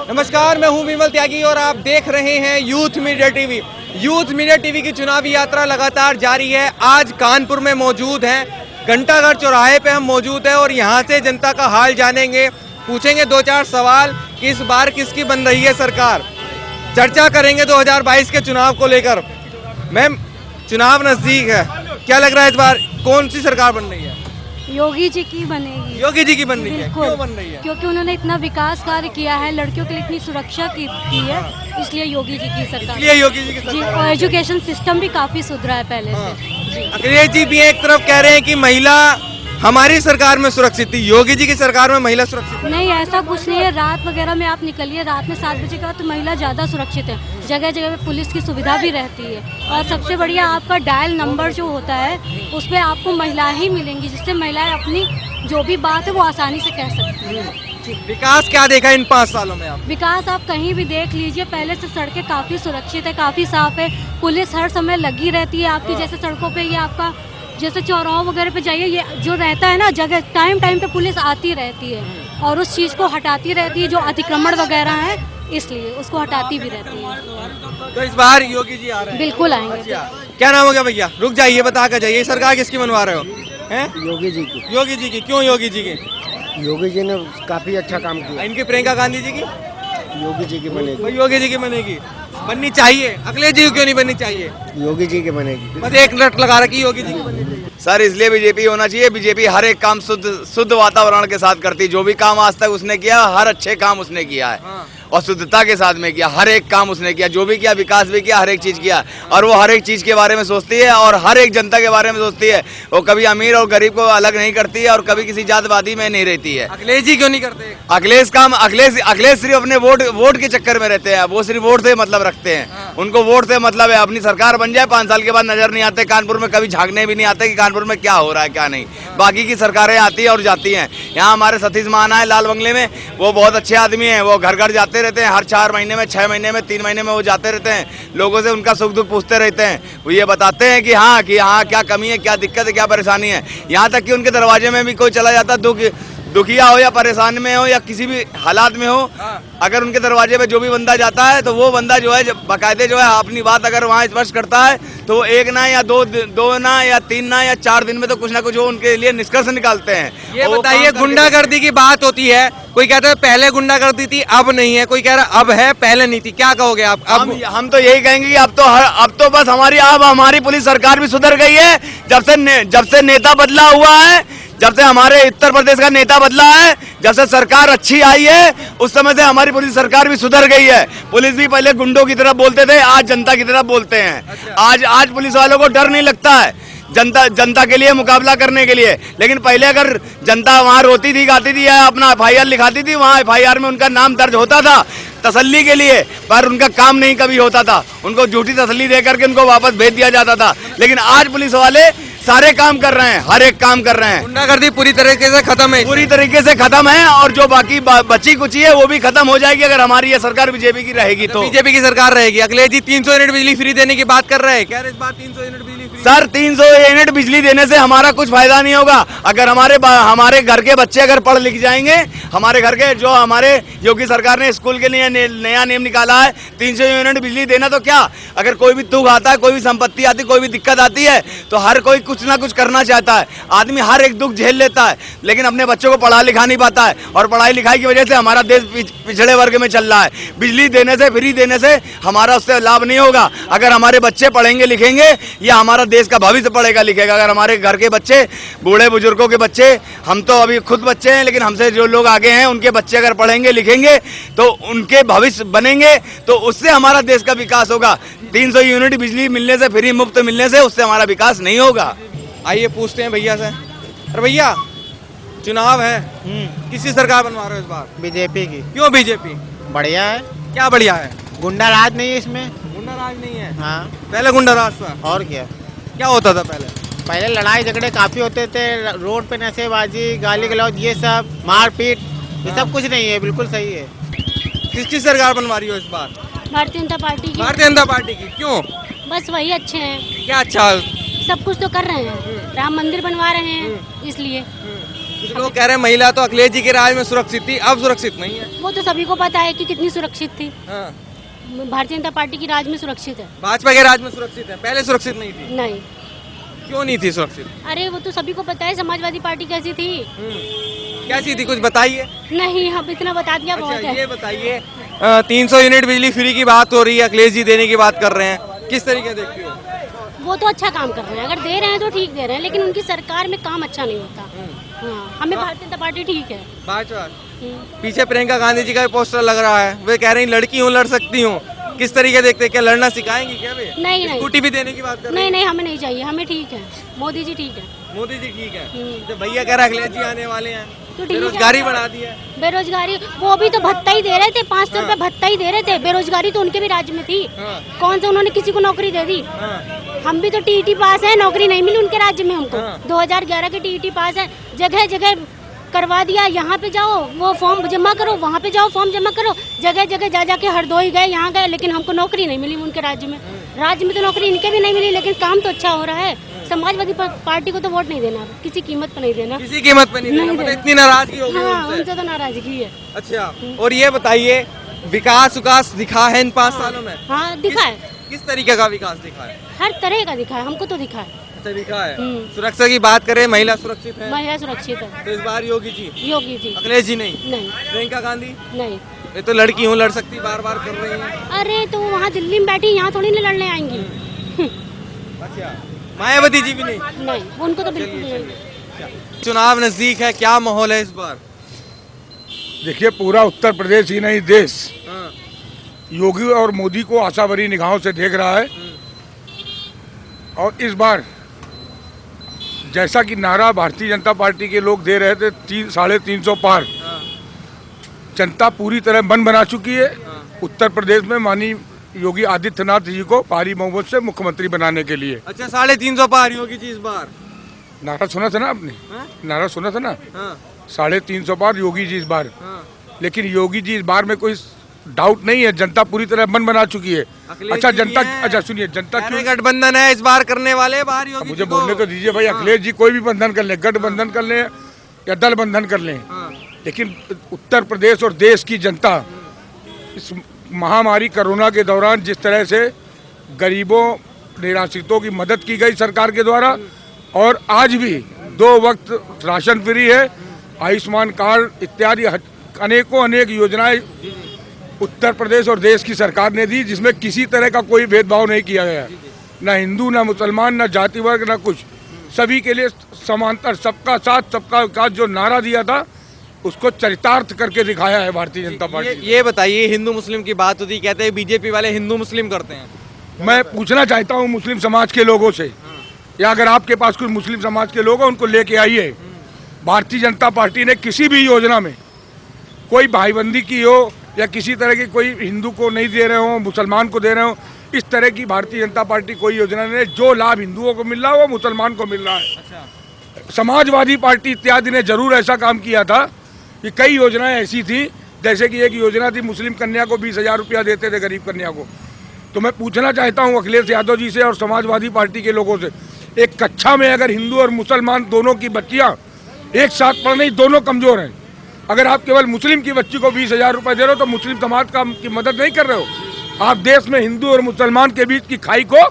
नमस्कार, मैं हूं विमल त्यागी और आप देख रहे हैं youth media TV. Youth media TV की चुनावी यात्रा लगातार जारी है। आज कानपुर में मौजूद हैं, घंटाघर चौराहे पे हम मौजूद हैं और यहां से जनता का हाल जानेंगे, पूछेंगे दो चार सवाल कि इस बार किसकी बन रही है सरकार। चर्चा करेंगे 2022 के चुनाव को लेकर। मैम, चुनाव नजदीक है, क्या लग रहा है इस बार कौन सी सरकार बन रही है? योगी जी की बनेगी। योगी जी की बन रही है, बिल्कुल। क्यों बन रही है? क्योंकि उन्होंने इतना विकास कार्य किया है, लड़कियों के लिए इतनी सुरक्षा की है, इसलिए योगी जी की सरकार। इसलिए योगी जी की जी, सरकार। और एजुकेशन सिस्टम भी काफी सुधरा है पहले से। अखिलेश जी भी एक तरफ कह रहे हैं कि महिला हमारी सरकार में सुरक्षित थी, योगी जी की सरकार में महिला सुरक्षित है। नहीं, ऐसा कुछ नहीं है। रात वगैरह में आप निकलिए, रात में 7 बजे के बाद तो महिला ज़्यादा सुरक्षित है। जगह जगह पे पुलिस की सुविधा भी रहती है और सबसे बढ़िया आपका डायल नंबर जो होता है उस पर आपको महिलाएं ही मिलेंगी, जिससे महिलाएं अपनी जो भी बात है वो आसानी से कह सकती हैं। विकास क्या देखा इन 5 सालों में आप? विकास आप कहीं भी देख लीजिए, पहले से सड़कें काफ़ी सुरक्षित है, काफ़ी साफ है, पुलिस हर समय लगी रहती है आपकी। जैसे सड़कों पे ये आपका जैसे चौराहों वगैरह पे जाइए, ये जो रहता है ना जगह, टाइम टाइम पे पुलिस आती रहती है और उस चीज़ को हटाती रहती है, जो अतिक्रमण वगैरह है इसलिए उसको हटाती भी रहती है। तो इस बार योगी जी आ रहे हैं? बिल्कुल आएंगे। अच्छा, क्या नाम हो गया भैया? रुक जाइए, बता कर जाइए, सरकार किसकी बनवा रहे हो? हैं? योगी जी की। योगी जी की। क्यों योगी जी की? योगी जी ने काफी अच्छा काम किया। इनकी प्रियंका गांधी जी की? योगी जी की बनेगी। भाई योगी जी की बनेगी, बननी चाहिए। अखिलेश जी को क्यों नहीं बननी चाहिए? योगी जी की बनेगी। बस एक लट लगा रखी योगी जी की बनेगी। सर इसलिए बीजेपी होना चाहिए। बीजेपी हर एक काम शुद्ध वातावरण के साथ करती। जो भी काम आज तक उसने किया, हर अच्छे काम उसने किया है और शुद्धता के साथ में किया। हर एक काम उसने किया, जो भी किया, विकास भी किया, हर एक चीज किया। और वो हर एक चीज के बारे में सोचती है और हर एक जनता के बारे में सोचती है। वो कभी अमीर और गरीब को अलग नहीं करती है और कभी किसी जातवादी में नहीं रहती है। अखिलेश जी क्यों नहीं करते? अखिलेश सिर्फ अपने वोट के चक्कर में रहते हैं। वो सिर्फ वोट से मतलब रखते हैं। उनको वोट से मतलब है। अपनी सरकार बन जाए, 5 साल के बाद नजर नहीं आते। कानपुर में कभी झांकने भी नहीं आते कि कानपुर में क्या हो रहा है क्या नहीं। बाकी की सरकारें आती है और जाती हैं। यहाँ हमारे सतीश महाना है लाल बंगले में, वो बहुत अच्छे आदमी हैं। वो घर घर जाते रहते हैं, हर 4 महीने में, 6 महीने में, 3 महीने में वो जाते रहते हैं। लोगों से उनका सुख दुख पूछते रहते हैं। वो ये बताते हैं कि हाँ क्या कमी है, क्या दिक्कत है, क्या परेशानी है। यहाँ तक कि उनके दरवाजे में भी कोई चला जाता, दुखिया हो या परेशान में हो या किसी भी हालात में हो, अगर उनके दरवाजे पे जो भी बंदा जाता है तो वो बंदा जो है बाकायदे जो है अपनी बात अगर वहाँ स्पष्ट करता है तो वो 1 ना या 2 ना या 3 ना या 4 दिन में तो कुछ ना कुछ वो उनके लिए निष्कर्ष निकालते हैं। ये बताइए, गुंडागर्दी की बात होती है, कोई कहता है पहले गुंडागर्दी थी अब नहीं है, कोई कह रहा अब है पहले नहीं थी, क्या कहोगे आप? हम तो यही कहेंगे कि अब तो बस हमारी पुलिस सरकार भी सुधर गई है। जब से नेता बदला हुआ है, जब से हमारे उत्तर प्रदेश का नेता बदला है, जब से सरकार अच्छी आई है, उस समय से हमारी पुलिस सरकार भी सुधर गई है। पुलिस भी पहले गुंडों की तरफ बोलते थे, आज जनता की तरफ बोलते हैं। आज पुलिस वालों को डर नहीं लगता है जनता के लिए मुकाबला करने के लिए। लेकिन पहले अगर जनता वहाँ रोती थी, गाती थी या अपना FIR लिखाती थी, वहाँ FIR में उनका नाम दर्ज होता था तसल्ली के लिए, पर उनका काम नहीं कभी होता था। उनको झूठी तसल्ली दे करके उनको वापस भेज दिया जाता था। लेकिन आज पुलिस वाले सारे काम कर रहे हैं, हर एक काम कर रहे हैं। गुंडागर्दी पूरी तरीके से खत्म है, पूरी तरीके से खत्म है और जो बाकी बची कुची है वो भी खत्म हो जाएगी अगर हमारी ये सरकार बीजेपी की रहेगी तो। बीजेपी की सरकार रहेगी। अखिलेश जी 300 यूनिट बिजली फ्री देने की बात कर रहे हैं, कह रहे इस बार 300 यूनिट बिजली फ्री। सर 300 यूनिट बिजली देने से हमारा कुछ फायदा नहीं होगा। अगर हमारे घर के बच्चे अगर पढ़ लिख जाएंगे, हमारे घर के जो हमारे योगी सरकार ने स्कूल के लिए नया नियम निकाला है 300 यूनिट बिजली देना, तो क्या अगर कोई भी दुख आता है, कोई भी संपत्ति आती है, कोई भी दिक्कत आती है तो हर कोई कुछ ना कुछ करना चाहता है। आदमी हर एक दुख झेल लेता है लेकिन अपने बच्चों को पढ़ा लिखा नहीं पाता है और पढ़ाई लिखाई की वजह से हमारा देश पिछड़े वर्ग में चल रहा है। बिजली देने से, फ्री देने से हमारा उससे लाभ नहीं होगा। अगर हमारे बच्चे पढ़ेंगे लिखेंगे या हमारा देश का भविष्य पढ़ेगा लिखेगा। अगर हमारे घर के बच्चे, बूढ़े बुजुर्गों के बच्चे, हम तो अभी खुद बच्चे हैं लेकिन हमसे जो लोग आगे हैं उनके बच्चे अगर पढ़ेंगे लिखेंगे तो उनके भविष्य बनेंगे, तो उससे हमारा देश का विकास होगा। 300 यूनिट बिजली मिलने से, फ्री मुफ्त मिलने से उससे हमारा विकास नहीं होगा। आइए पूछते हैं भैया से। अरे भैया, चुनाव है, किसी सरकार बनवा रहे हो इस बार? बीजेपी की। क्यों बीजेपी? बढ़िया है। क्या बढ़िया है? गुंडा राज नहीं है इसमें। गुंडा राज नहीं है? हाँ। पहले गुंडा राज था। और क्या होता था पहले? पहले लड़ाई झगड़े काफी होते थे, रोड पे नशेबाजी, गाली गलौज, ये सब मारपीट, ये सब कुछ नहीं है। बिल्कुल सही है। किसकी सरकार बनवा रही हो इस बार? भारतीय जनता पार्टी की। भारतीय जनता पार्टी की। क्यों? बस वही अच्छे हैं, क्या अच्छा? सब कुछ तो कर रहे हैं, राम मंदिर बनवा रहे हैं इसलिए। कुछ लोग कह रहे हैं महिला तो अखिलेश जी के राज में सुरक्षित थी, अब सुरक्षित नहीं है। वो तो सभी को पता है कि कितनी सुरक्षित थी। हाँ। भारतीय जनता पार्टी की राज में सुरक्षित है। भाजपा के राज में सुरक्षित है, पहले सुरक्षित नहीं थी। नहीं, क्यों नहीं थी सुरक्षित? अरे वो तो सभी को पता है समाजवादी पार्टी कैसी थी। कैसी थी, कुछ बताइए। नहीं, हम इतना बता दिया बहुत अच्छा है। ये बताइए, 300 यूनिट बिजली फ्री की बात हो रही है, अखिलेश जी देने की बात कर रहे हैं, किस तरीके देखती हो? वो तो अच्छा काम कर रहे हैं, अगर दे रहे हैं तो ठीक दे रहे हैं, लेकिन उनकी सरकार में काम अच्छा नहीं होता। हाँ, हमें भारतीय जनता पार्टी ठीक है। भाजपा पीछे प्रियंका गांधी जी का पोस्टर लग रहा है, वे कह रही लड़की हूँ, लड़ सकती हूँ, किस तरीके देखते हैं? क्या लड़ना सिखाएंगी क्या वे? नहीं नहीं स्कूटी भी देने की बात कर रहे हैं। नहीं, हमें नहीं चाहिए, हमें ठीक है, मोदी जी ठीक है। मोदी जी ठीक है, जब भैया कह रहा है अखिलेश जी आने वाले हैं, तो ठीक है। बेरोजगारी बढ़ा दी है। बेरोजगारी, वो भी तो भत्ता ही दे रहे थे, 500 रुपए भत्ता ही दे रहे थे। बेरोजगारी तो उनके भी राज्य में थी। हाँ। कौन सा उन्होंने किसी को नौकरी दे दी? हाँ। हम भी तो टीईटी पास है, नौकरी नहीं मिली उनके राज्य में हमको। हाँ। 2011 के टीईटी पास है, जगह जगह करवा दिया। यहाँ पे जाओ वो फॉर्म जमा करो, वहाँ पे जाओ फॉर्म जमा करो, जगह जगह जा जाके हरदोई गए, यहाँ गए, लेकिन हमको नौकरी नहीं मिली उनके राज्य में। राज्य में तो नौकरी इनके भी नहीं मिली, लेकिन काम तो अच्छा हो रहा है। समाजवादी पार्टी को तो वोट नहीं देना, किसी कीमत पर नहीं देना। किसी कीमत पे नहीं देना, नहीं मतलब देना। इतनी नाराजगी हो गई हाँ, उनसे। उनसे तो नाराजगी है। अच्छा, और ये बताइए, विकास दिखा है इन 5 सालों में? हाँ, दिखा है, किस तरीके का विकास दिखा है? हर तरह का दिखा है, हमको तो दिखा है। अच्छा दिखा है। हम्म। सुरक्षा की बात करें, महिला सुरक्षित है, महिला सुरक्षित है। तो इस बार योगी जी, योगी जी अखिलेश जी नहीं, नहीं, प्रियंका गांधी नहीं। ये तो लड़की हूँ, लड़ सकती, बार बार कर रही हैं। अरे तो वहाँ दिल्ली में बैठी, यहाँ थोड़ी ना लड़ने आएंगी। अच्छा, मायावती जी भी नहीं? नहीं, वो उनको तो बिल्कुल भी नहीं। चुनाव नजदीक है, क्या माहौल है इस बार? देखिए, पूरा उत्तर प्रदेश ही नहीं देश हाँ। योगी और मोदी को आशा भरी निगाहों से देख रहा है। और इस बार जैसा कि नारा भारतीय जनता पार्टी के लोग दे रहे थे, 350 पार, जनता पूरी तरह मन बना चुकी है। उत्तर प्रदेश में माननीय योगी आदित्यनाथ जी को भारी बहुमत से मुख्यमंत्री बनाने के लिए। अच्छा, 350 पार योगी जी इस बार? नारा सुना था ना आपने? हाँ? नारा सुना था ना? हाँ। 350 पार योगी जी इस बार। हाँ। लेकिन योगी जी इस बार में कोई डाउट नहीं है, जनता पूरी तरह मन बना चुकी है। अखिलेश अच्छा जी भी जनता, हैं। अच्छा सुनिए, जनता कह क्यों? रहे गठबंधन है, इस बार करने वाले बाहर योगी मुझे जी को। बोलने तो दीजिए भाई। अखिलेश जी कोई भी बंधन कर ले, गठबंधन कर ले या दल बंधन कर लें, हाँ। लेकिन उत्तर प्रदेश और देश की जनता इस महामारी कोरोना के दौरान जिस तरह से गरीबों निराश्रितों की मदद की गई सरकार के द्वारा, और आज भी 2 वक्त राशन फ्री है, आयुष्मान कार्ड इत्यादि अनेक योजनाएं उत्तर प्रदेश और देश की सरकार ने दी, जिसमें किसी तरह का कोई भेदभाव नहीं किया गया, ना हिंदू, ना मुसलमान, ना जाति वर्ग, ना कुछ। सभी के लिए समांतर, सबका साथ सबका विकास जो नारा दिया था, उसको चरितार्थ करके दिखाया है भारतीय जनता पार्टी ने। ये बताइए, हिंदू मुस्लिम की बात होती, कहते हैं बीजेपी वाले हिंदू मुस्लिम करते हैं। मैं पूछना चाहता हूँ मुस्लिम समाज के लोगों से, या अगर आपके पास कोई मुस्लिम समाज के लोग हैं, उनको लेके आइए। भारतीय जनता पार्टी ने किसी भी योजना में कोई भाईबंदी की हो, या किसी तरह की कोई हिंदू को नहीं दे रहे हो, मुसलमान को दे रहे हो, इस तरह की भारतीय जनता पार्टी कोई योजना नहीं। जो लाभ हिंदुओं को मिल रहा है वो मुसलमान को मिल रहा है। अच्छा। समाजवादी पार्टी इत्यादि ने जरूर ऐसा काम किया था कि कई योजनाएं ऐसी थी, जैसे कि एक योजना थी, मुस्लिम कन्या को 20,000 रुपया देते थे, गरीब कन्या को। तो मैं पूछना चाहता हूं अखिलेश यादव जी से और समाजवादी पार्टी के लोगों से, एक कक्षा में अगर हिंदू और मुसलमान दोनों की बच्चियां एक साथ पढ़ रही, दोनों कमजोर हैं, अगर आप केवल मुस्लिम की बच्ची को 20,000 रुपये दे रहे हो तो मुस्लिम समाज की मदद नहीं कर रहे हो, आप देश में हिंदू और मुसलमान के बीच की खाई को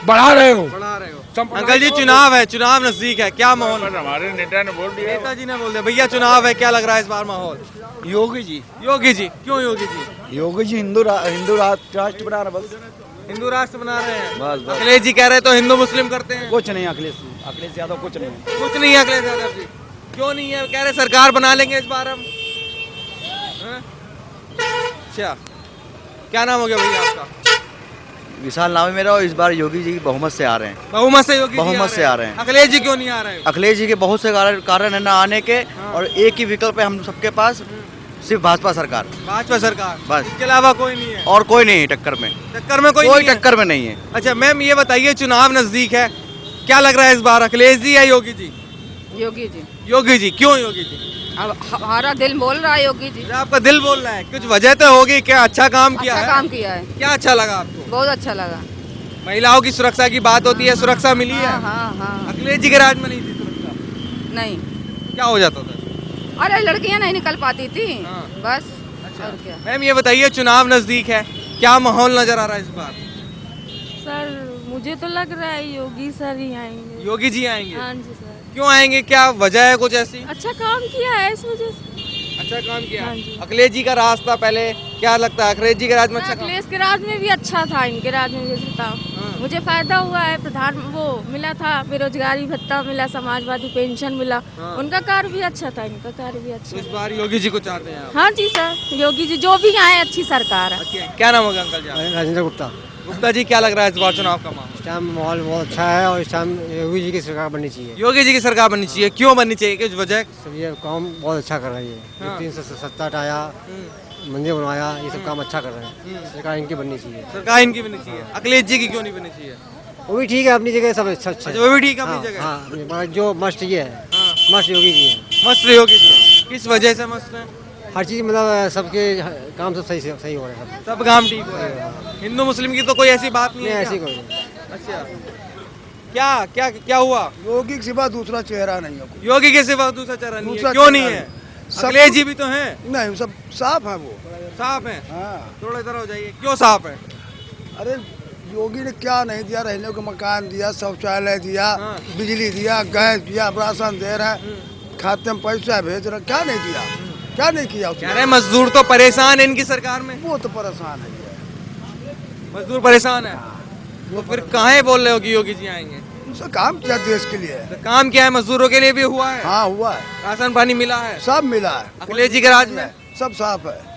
बढ़ा रहे हो। बढ़ा रहे हो। अंकल जी, चुनाव है, चुनाव नजदीक है, क्या माहौल? हमारे नेता ने बोल दिया, नेताजी ने बोल दिया। भैया चुनाव है, क्या लग रहा है इस बार माहौल? योगी जी। योगी जी क्यों? योगी जी योगी जी हिंदू राष्ट्र बना रहे, बस हिंदू राष्ट्र बना रहे हैं। बस बस, अखिलेश जी कह रहे तो हिंदू मुस्लिम करते हैं। कुछ नहीं। अखिलेश यादव कुछ नहीं है। कुछ नहीं है अखिलेश यादव जी। क्यों नहीं है? कह रहे सरकार बना लेंगे इस बार हम। हाँ? अच्छा, क्या नाम हो गया भैया आपका? विशाल नाम है मेरा, और इस बार योगी जी बहुमत से आ रहे हैं। बहुमत से योगी जी बहुमत से आ रहे हैं। अखिलेश जी क्यों नहीं आ रहे? अखिलेश जी के बहुत से कारण है ना आने के, और एक ही विकल्प है हम सबके पास, सिर्फ भाजपा सरकार, भाजपा सरकार, बस। इसके अलावा कोई नहीं है। और कोई नहीं है टक्कर में। टक्कर में कोई कोई नहीं है? टक्कर में नहीं है। अच्छा मैम, ये बताइए, चुनाव नजदीक है, क्या लग रहा है इस बार, अखिलेश जी या योगी जी? योगी जी। योगी जी क्यों? योगी जी अब हमारा दिल बोल रहा है योगी जी। आपका दिल बोल रहा है, कुछ वजह तो होगी, क्या अच्छा काम किया अच्छा है? काम किया है, क्या अच्छा लगा आपको? बहुत अच्छा लगा। महिलाओं की सुरक्षा की बात होती है, सुरक्षा मिली है? हाँ हाँ हाँ। अखिलेश जी के राज में नहीं थी सुरक्षा, नहीं, क्या हो जाता था? अरे लड़कियां नहीं निकल पाती थी हाँ। बस। और क्या। मैम ये बताइए, चुनाव नजदीक है, क्या माहौल नजर आ रहा है इस बार? सर मुझे तो लग रहा है योगी सर ही आएंगे। योगी जी आएंगे? हाँ जी सर, क्यों आएंगे, क्या वजह है कुछ ऐसी? अच्छा काम किया है इस वजह से। अच्छा काम किया। हाँ जी। अखिलेश जी का राज था पहले, क्या लगता है अखिलेश जी के राज में अच्छा काम? अखिलेश के राज में भी अच्छा था, इनके राज में भी अच्छा था। मुझे फायदा हुआ है, प्रधान वो मिला था, बेरोजगारी भत्ता मिला, समाजवादी पेंशन मिला। उनका कार्य भी अच्छा था, इनका कार्य भी अच्छा तो इस था। बार योगी जी को चाहते हैं आप? हाँ जी सर, योगी जी जो भी आए अच्छी सरकार है। अच्छा, क्या नाम होगा अंकल जी आपका? राजेंद्र गुप्ता। गुप्ता जी, क्या लग रहा है इस बार चुनाव का माहौल? इस टाइम माहौल बहुत अच्छा है और इस टाइम योगी जी की सरकार बननी चाहिए। योगी जी की सरकार बननी चाहिए, क्यों बननी चाहिए, किस वजह? सब ये काम बहुत अच्छा कर रही है। हाँ। 370 हटाया, मंदिर बनवाया, ये सब काम अच्छा कर रहे हैं। सरकार इनकी बननी चाहिए। सरकार इनकी बननी चाहिए, अखिलेश जी की क्यों नहीं बननी चाहिए? वो भी ठीक है अपनी जगह, सब अच्छा अच्छा वो भी ठीक है अपनी हाँ, जगह। हाँ, मगर जो मस्त ये है, हाँ। मस्त योगी जी है। मस्त योगी जी, किस वजह से मस्त है? हर चीज मतलब सबके काम सब सही हो रहे हैं। सब काम ठीक हो रहा है, हिंदू मुस्लिम की तो कोई ऐसी बात नहीं नहीं है ऐसी क्या? कोई नहीं। अच्छा, क्या क्या क्या हुआ? योगी के सिवा दूसरा चेहरा नहीं है कोई। योगी के सिवा दूसरा चेहरा नहीं है, दूसरा क्यों चेहरा नहीं है? सब- अखिलेश जी भी तो हैं, नहीं सब साफ है वो। साफ है। हाँ थोड़ा इधर हो जाइए, क्यों साफ है? अरे योगी ने क्या नहीं दिया, रहने को मकान दिया, शौचालय दिया, हाँ। बिजली दिया, गैस दिया, राशन दे रहा है, खाते में पैसा भेज रहा, क्या नहीं दिया, क्या नहीं किया कह उसने? रहे हैं मजदूर तो परेशान है इनकी सरकार में, वो तो परेशान है ये। मजदूर परेशान है। तो फिर काहे बोल रहे हो कि योगी जी आएंगे? उनसे काम किया देश के लिए। तो काम क्या है, मजदूरों के लिए भी हुआ है, हाँ हुआ है, राशन पानी मिला है, सब मिला है। अखिलेश जी के राज में सब साफ है।